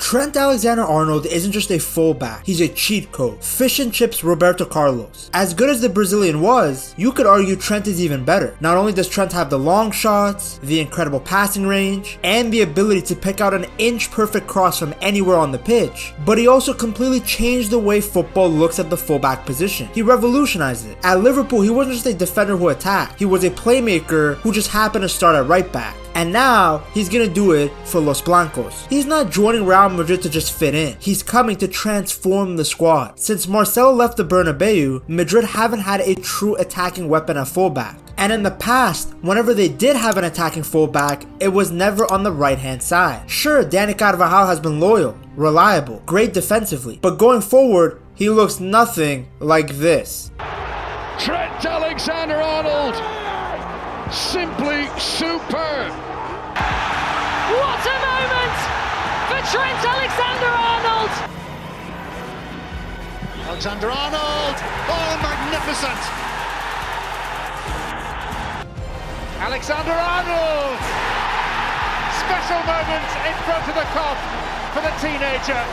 Trent Alexander-Arnold isn't just a fullback, he's a cheat code. Fish and chips Roberto Carlos. As good as the Brazilian was, you could argue Trent is even better. Not only does Trent have the long shots, the incredible passing range, and the ability to pick out an inch-perfect cross from anywhere on the pitch, but he also completely changed the way football looks at the fullback position. He revolutionized it. At Liverpool, he wasn't just a defender who attacked, he was a playmaker who just happened to start at right back. And now, he's gonna do it for Los Blancos. He's not joining Real Madrid to just fit in. He's coming to transform the squad. Since Marcelo left the Bernabeu, Madrid haven't had a true attacking weapon at fullback. And in the past, whenever they did have an attacking fullback, it was never on the right-hand side. Sure, Dani Carvajal has been loyal, reliable, great defensively, but going forward, he looks nothing like this. Trent Alexander-Arnold, simply superb. What a moment for Trent Alexander-Arnold! Alexander-Arnold, oh magnificent! Alexander-Arnold, special moment in front of the Kop for the teenager.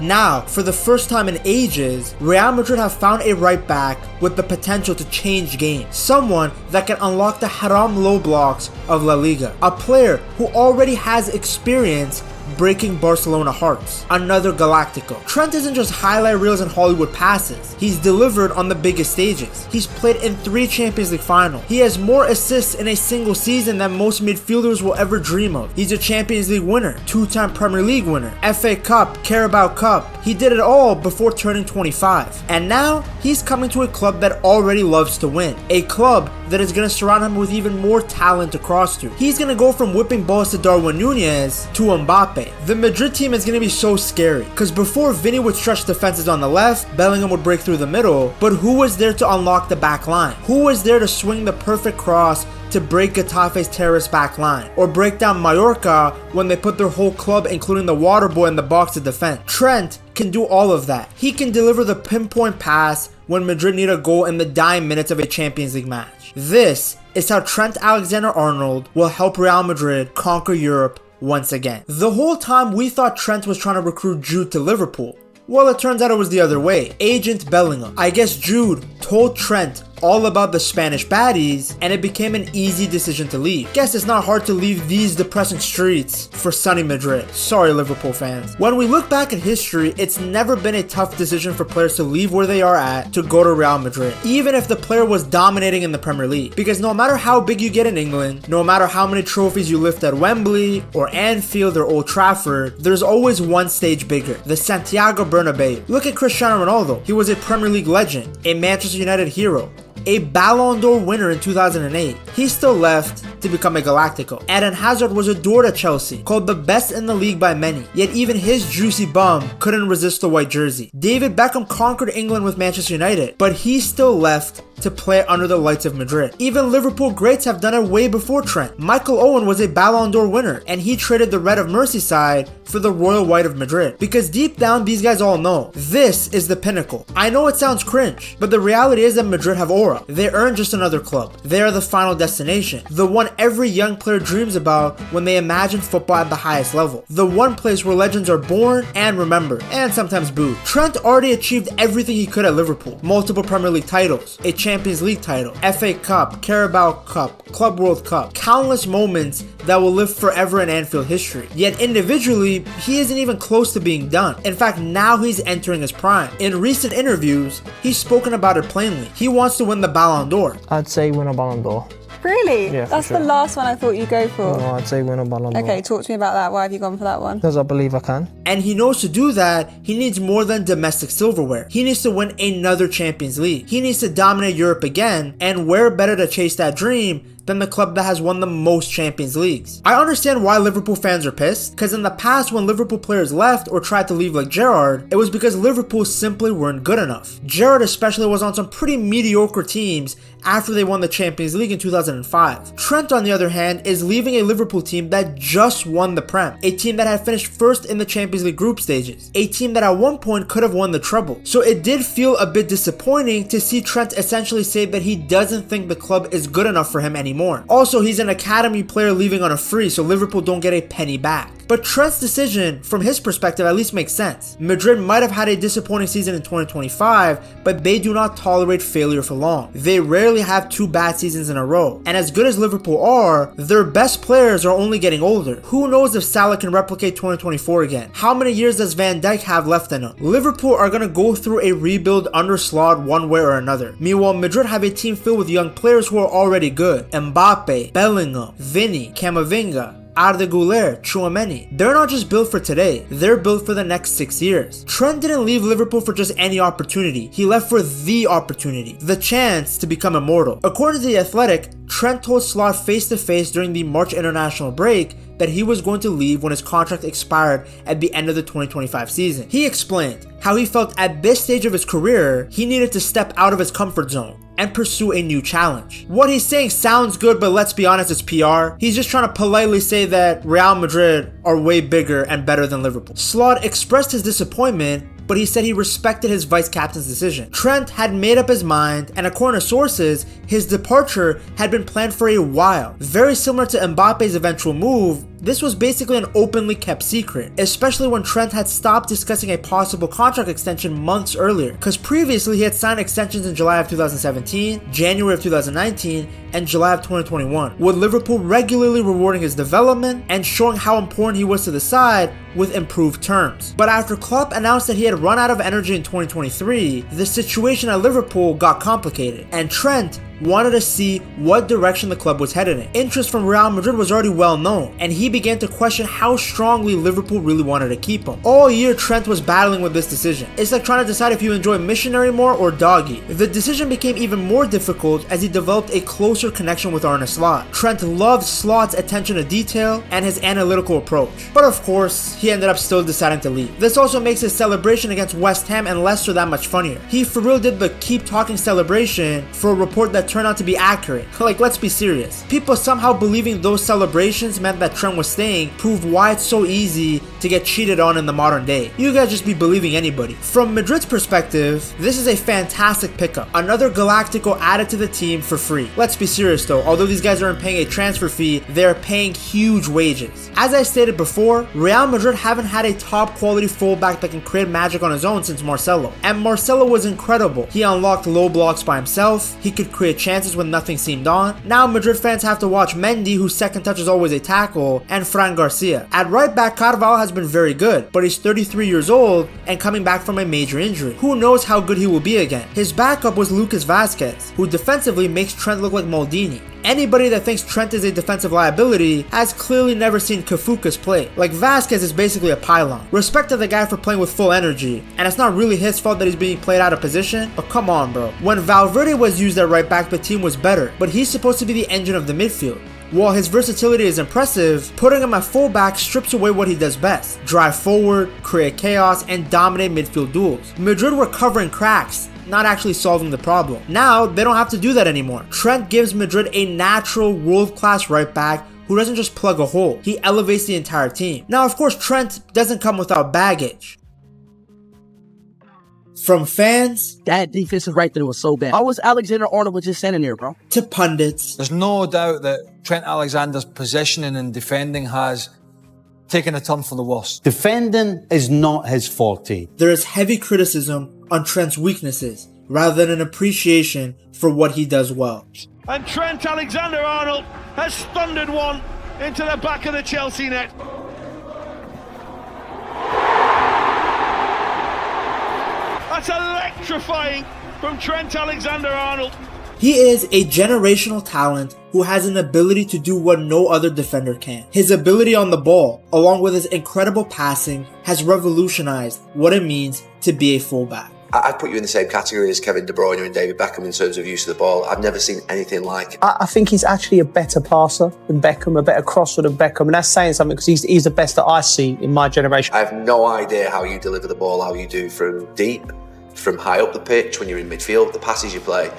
Now, for the first time in ages, Real Madrid have found a right back with the potential to change games. Someone that can unlock the haram low blocks of La Liga. A player who already has experience breaking Barcelona hearts. Another Galactico. Trent isn't just highlight reels and Hollywood passes. He's delivered on the biggest stages. He's played in 3 Champions League finals. He has more assists in a single season than most midfielders will ever dream of. He's a Champions League winner, 2-time Premier League winner, FA Cup, Carabao Cup. He did it all before turning 25. And now, he's coming to a club that already loves to win. A club that is going to surround him with even more talent to cross to. He's going to go from whipping balls to Darwin Núñez to Mbappé. The Madrid team is going to be so scary, because before Vini would stretch defenses on the left, Bellingham would break through the middle, but who was there to unlock the back line? Who was there to swing the perfect cross to break Getafe's terrorist back line, or break down Mallorca when they put their whole club, including the water boy, in the box to defend? Trent can do all of that. He can deliver the pinpoint pass when Madrid need a goal in the dying minutes of a Champions League match. This is how Trent Alexander-Arnold will help Real Madrid conquer Europe once again. The whole time we thought Trent was trying to recruit Jude to Liverpool. Well, it turns out it was the other way. Agent Bellingham. I guess Jude told Trent all about the Spanish baddies, and it became an easy decision to leave. Guess it's not hard to leave these depressing streets for sunny Madrid. Sorry, Liverpool fans. When we look back at history, it's never been a tough decision for players to leave where they are at to go to Real Madrid, even if the player was dominating in the Premier League. Because no matter how big you get in England, no matter how many trophies you lift at Wembley or Anfield or Old Trafford, there's always one stage bigger, the Santiago Bernabeu. Look at Cristiano Ronaldo. He was a Premier League legend, a Manchester United hero, a Ballon d'Or winner in 2008. He still left to become a Galactico. Eden Hazard was adored at Chelsea, called the best in the league by many, yet even his juicy bum couldn't resist the white jersey. David Beckham conquered England with Manchester United, but he still left to play under the lights of Madrid. Even Liverpool greats have done it way before Trent. Michael Owen was a Ballon d'Or winner, and he traded the red of Merseyside for the royal white of Madrid. Because deep down, these guys all know, this is the pinnacle. I know it sounds cringe, but the reality is that Madrid have aura. They aren't just another club. They are the final destination. The one every young player dreams about when they imagine football at the highest level. The one place where legends are born and remembered, and sometimes booed. Trent already achieved everything he could at Liverpool. Multiple Premier League titles, a Champions League title, FA Cup, Carabao Cup, Club World Cup, countless moments that will live forever in Anfield history. Yet individually, he isn't even close to being done. In fact, now he's entering his prime. In recent interviews, he's spoken about it plainly. He wants to win the Ballon d'Or. I'd say win a Ballon d'Or. Really? Yeah, That's for sure. the last one I thought you'd go for. No, I'd say win a Ballon d'Or. Okay, talk to me about that. Why have you gone for that one? Because I believe I can. And he knows to do that, he needs more than domestic silverware. He needs to win another Champions League. He needs to dominate Europe again, and where better to chase that dream than the club that has won the most Champions Leagues. I understand why Liverpool fans are pissed, because in the past when Liverpool players left or tried to leave like Gerrard, it was because Liverpool simply weren't good enough. Gerrard especially was on some pretty mediocre teams after they won the Champions League in 2005. Trent, on the other hand, is leaving a Liverpool team that just won the Prem, a team that had finished first in the Champions League group stages, a team that at one point could have won the treble. So it did feel a bit disappointing to see Trent essentially say that he doesn't think the club is good enough for him anymore. Also, he's an academy player leaving on a free, so Liverpool don't get a penny back. But Trent's decision, from his perspective, at least makes sense. Madrid might have had a disappointing season in 2025, but they do not tolerate failure for long. They rarely have 2 bad seasons in a row. And as good as Liverpool are, their best players are only getting older. Who knows if Salah can replicate 2024 again? How many years does Van Dijk have left in him? Liverpool are going to go through a rebuild under Slot one way or another. Meanwhile, Madrid have a team filled with young players who are already good. Mbappé, Bellingham, Vini, Camavinga, Arda Güler, Tchouaméni. They're not just built for today, they're built for the next 6 years. Trent didn't leave Liverpool for just any opportunity. He left for the opportunity, the chance to become immortal. According to The Athletic, Trent told Slot face to face during the March international break that he was going to leave when his contract expired at the end of the 2025 season. He explained how he felt at this stage of his career, he needed to step out of his comfort zone and pursue a new challenge. What he's saying sounds good, but let's be honest, it's PR. He's just trying to politely say that Real Madrid are way bigger and better than Liverpool. Slot expressed his disappointment, but he said he respected his vice captain's decision. Trent had made up his mind, and according to sources, his departure had been planned for a while. Very similar to Mbappe's eventual move, this was basically an openly kept secret, especially when Trent had stopped discussing a possible contract extension months earlier, because previously he had signed extensions in July of 2017, January of 2019, and July of 2021, with Liverpool regularly rewarding his development and showing how important he was to the side with improved terms. But after Klopp announced that he had run out of energy in 2023, the situation at Liverpool got complicated, and Trent wanted to see what direction the club was headed in. Interest from Real Madrid was already well known, and he began to question how strongly Liverpool really wanted to keep him. All year, Trent was battling with this decision. It's like trying to decide if you enjoy missionary more or doggy. The decision became even more difficult as he developed a closer connection with Arne Slot. Trent loved Slot's attention to detail and his analytical approach. But of course, he ended up still deciding to leave. This also makes his celebration against West Ham and Leicester that much funnier. He for real did the keep talking celebration for a report that turned out to be accurate. Like, let's be serious. People somehow believing those celebrations meant that Trent was staying proved why it's so easy to get cheated on in the modern day. You guys just be believing anybody. From Madrid's perspective, this is a fantastic pickup. Another Galactico added to the team for free. Let's be serious though, although these guys aren't paying a transfer fee, they're paying huge wages. As I stated before, Real Madrid haven't had a top quality fullback that can create magic on his own since Marcelo. And Marcelo was incredible. He unlocked low blocks by himself, he could create chances when nothing seemed on. Now Madrid fans have to watch Mendy, whose second touch is always a tackle, and Fran Garcia. At right back, Carvalho has been very good, but he's 33 years old and coming back from a major injury. Who knows how good he will be again? His backup was Lucas Vazquez, who defensively makes Trent look like Maldini. Anybody that thinks Trent is a defensive liability has clearly never seen Kafukas play. Like, Vazquez is basically a pylon. Respect to the guy for playing with full energy, and it's not really his fault that he's being played out of position, but come on bro. When Valverde was used at right back, the team was better, but he's supposed to be the engine of the midfield. While his versatility is impressive, putting him at fullback strips away what he does best: drive forward, create chaos, and dominate midfield duels. Madrid were covering cracks, not actually solving the problem. Now, they don't have to do that anymore. Trent gives Madrid a natural world-class right back who doesn't just plug a hole, he elevates the entire team. Now, of course, Trent doesn't come without baggage. From fans, that defensive right there was so bad. How was Alexander-Arnold was just standing there, bro? To pundits. There's no doubt that Trent Alexander's positioning and defending has taken a turn for the worse. Defending is not his forte. There is heavy criticism on Trent's weaknesses, rather than an appreciation for what he does well. And Trent Alexander-Arnold has thundered one into the back of the Chelsea net. That's electrifying from Trent Alexander-Arnold. He is a generational talent who has an ability to do what no other defender can. His ability on the ball, along with his incredible passing, has revolutionized what it means to be a fullback. I'd put you in the same category as Kevin De Bruyne and David Beckham in terms of use of the ball. I've never seen anything like it. I think he's actually a better passer than Beckham, a better crosser than Beckham, and that's saying something because he's the best that I see in my generation. I have no idea how you deliver the ball, how you do from deep, from high up the pitch, when you're in midfield, the passes you play.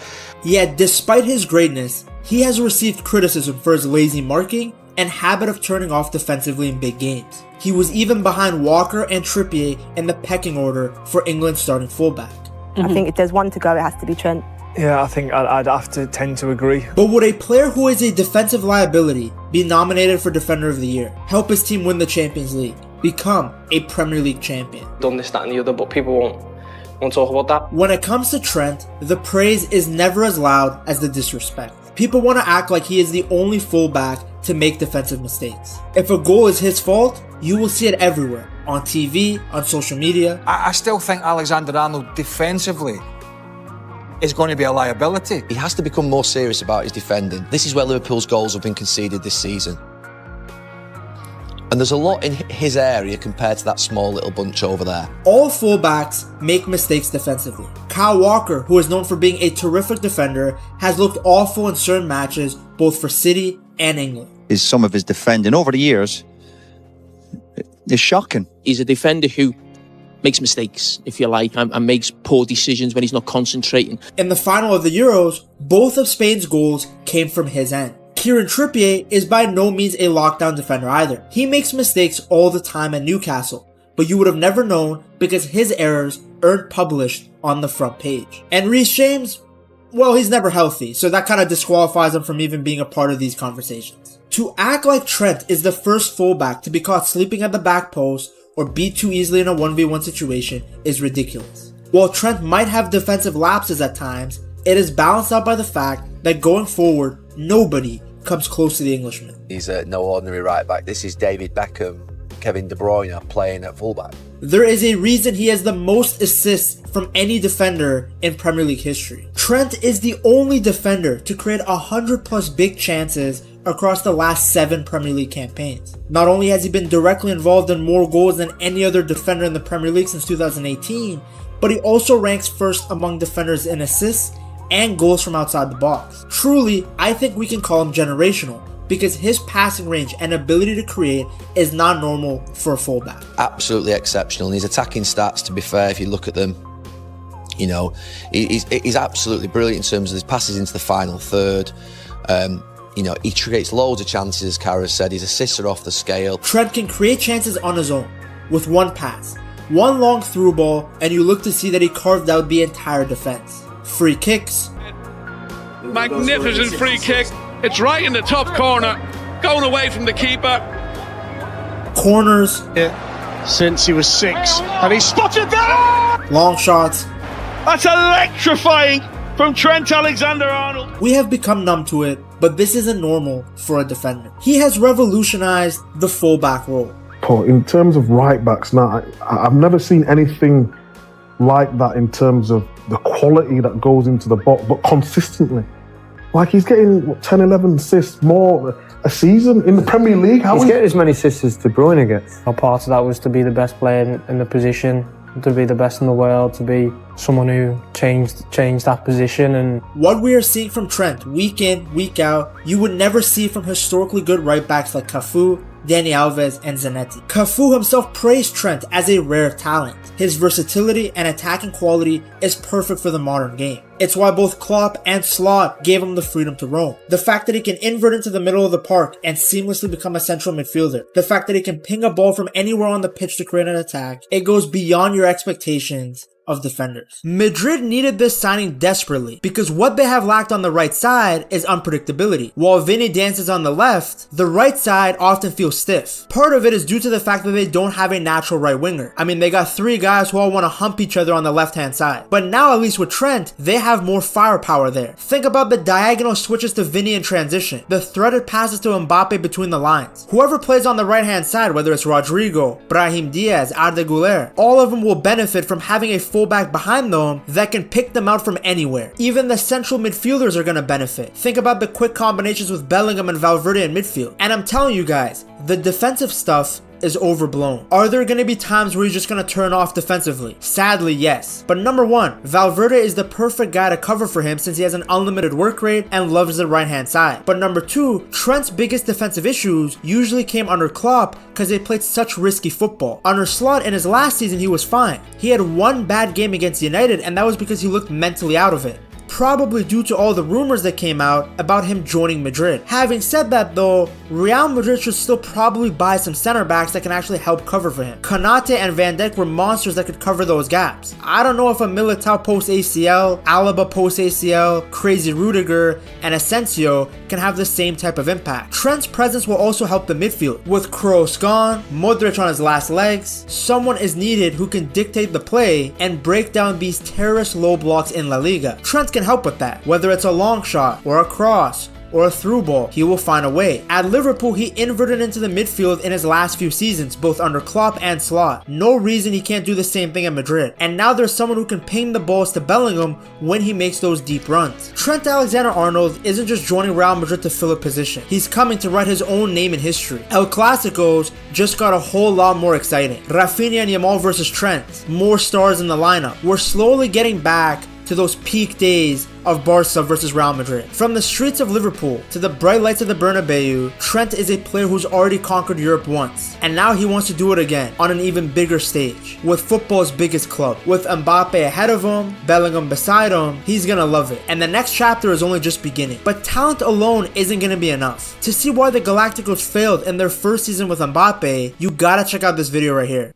Yet, despite his greatness, he has received criticism for his lazy marking and habit of turning off defensively in big games. He was even behind Walker and Trippier in the pecking order for England's starting fullback. I think if there's one to go, it has to be Trent. Yeah, I think I'd have to tend to agree. But would a player who is a defensive liability be nominated for Defender of the Year, help his team win the Champions League, become a Premier League champion? Done this, that and the other, but people won't talk about that. When it comes to Trent, the praise is never as loud as the disrespect. People want to act like he is the only fullback to make defensive mistakes. If a goal is his fault, you will see it everywhere, on TV, on social media. I still think Alexander-Arnold defensively is going to be a liability. He has to become more serious about his defending. This is where Liverpool's goals have been conceded this season. And there's a lot in his area compared to that small little bunch over there. All fullbacks make mistakes defensively. Kyle Walker, who is known for being a terrific defender, has looked awful in certain matches, both for City and England. Some of his defending over the years is shocking. He's a defender who makes mistakes, if you like, and makes poor decisions when he's not concentrating. In the final of the Euros, both of Spain's goals came from his end. Kieran Trippier is by no means a lockdown defender either. He makes mistakes all the time at Newcastle, but you would have never known because his errors aren't published on the front page. And Reece James, well, he's never healthy, so that kind of disqualifies him from even being a part of these conversations. To act like Trent is the first fullback to be caught sleeping at the back post or beat too easily in a 1v1 situation is ridiculous. While Trent might have defensive lapses at times, it is balanced out by the fact that going forward, nobody comes close to the Englishman. He's no ordinary right back. This is David Beckham, Kevin De Bruyne playing at fullback. There is a reason he has the most assists from any defender in Premier League history. Trent is the only defender to create 100 plus big chances across the last 7 Premier League campaigns. Not only has he been directly involved in more goals than any other defender in the Premier League since 2018, but he also ranks first among defenders in assists and goals from outside the box. Truly, I think we can call him generational because his passing range and ability to create is not normal for a fullback. Absolutely exceptional. And his attacking stats, to be fair, if you look at them, you know, he's absolutely brilliant in terms of his passes into the final third. You know, he creates loads of chances, as Kara said. His assists are off the scale. Trent can create chances on his own with one pass, one long through ball, and you look to see that he carved out the entire defense. Free kicks. Magnificent free kick. It's right in the top corner, going away from the keeper. Corners. Since he was 6. And he spotted that! Long shots. That's electrifying from Trent Alexander-Arnold. We have become numb to it, but this isn't normal for a defender. He has revolutionized the fullback role. Paul, in terms of right backs now, I've never seen anything like that in terms of the quality that goes into the box, but consistently. Like he's getting 10, 11 assists more a season in the Premier League. He's getting as many assists as De Bruyne gets. A part of that was to be the best player in the position, to be the best in the world, to be someone who changed that position. And what we are seeing from Trent week in, week out, you would never see from historically good right backs like Cafu, Dani Alves, and Zanetti. Cafu himself praised Trent as a rare talent. His versatility and attacking quality is perfect for the modern game. It's why both Klopp and Slot gave him the freedom to roam. The fact that he can invert into the middle of the park and seamlessly become a central midfielder. The fact that he can ping a ball from anywhere on the pitch to create an attack. It goes beyond your expectations of defenders. Madrid needed this signing desperately because what they have lacked on the right side is unpredictability. While Vini dances on the left, the right side often feels stiff. Part of it is due to the fact that they don't have a natural right winger. I mean, they got 3 guys who all want to hump each other on the left hand side. But now, at least with Trent, they have more firepower there. Think about the diagonal switches to Vini in transition, the threaded passes to Mbappé between the lines. Whoever plays on the right hand side, whether it's Rodrigo, Brahim Diaz, Arda Güler, all of them will benefit from having a fullback behind them that can pick them out from anywhere. Even the central midfielders are going to benefit. Think about the quick combinations with Bellingham and Valverde in midfield. And I'm telling you guys, the defensive stuff is overblown. Are there going to be times where you're just going to turn off defensively? Sadly, yes. But number 1, Valverde is the perfect guy to cover for him since he has an unlimited work rate and loves the right hand side. But number 2, Trent's biggest defensive issues usually came under Klopp because they played such risky football. Under Slot in his last season, he was fine. He had one bad game against United and that was because he looked mentally out of it. probably due to all the rumors that came out about him joining Madrid. Having said that though, Real Madrid should still probably buy some center backs that can actually help cover for him. Konate and Van Dijk were monsters that could cover those gaps. I don't know if a Militao post ACL, Alaba post ACL, Crazy Rudiger, and Asensio can have the same type of impact. Trent's presence will also help the midfield. With Kroos gone, Modric on his last legs, someone is needed who can dictate the play and break down these terrorist low blocks in La Liga. Trent can help with that, whether it's a long shot or a cross or a through ball, he will find a way. At Liverpool, he inverted into the midfield in his last few seasons, both under Klopp and Slot. No reason he can't do the same thing at Madrid. And now there's someone who can ping the balls to Bellingham when he makes those deep runs. Trent Alexander-Arnold isn't just joining Real Madrid to fill a position. He's coming to write his own name in history. El Clásicos just got a whole lot more exciting. Rafinha and Yamal versus Trent. More stars in the lineup. We're slowly getting back to those peak days of Barca versus Real Madrid. From the streets of Liverpool to the bright lights of the Bernabeu, Trent is a player who's already conquered Europe once, and now he wants to do it again on an even bigger stage, with football's biggest club. With Mbappé ahead of him, Bellingham beside him, he's gonna love it. And the next chapter is only just beginning. But talent alone isn't gonna be enough. To see why the Galacticos failed in their first season with Mbappé, you gotta check out this video right here.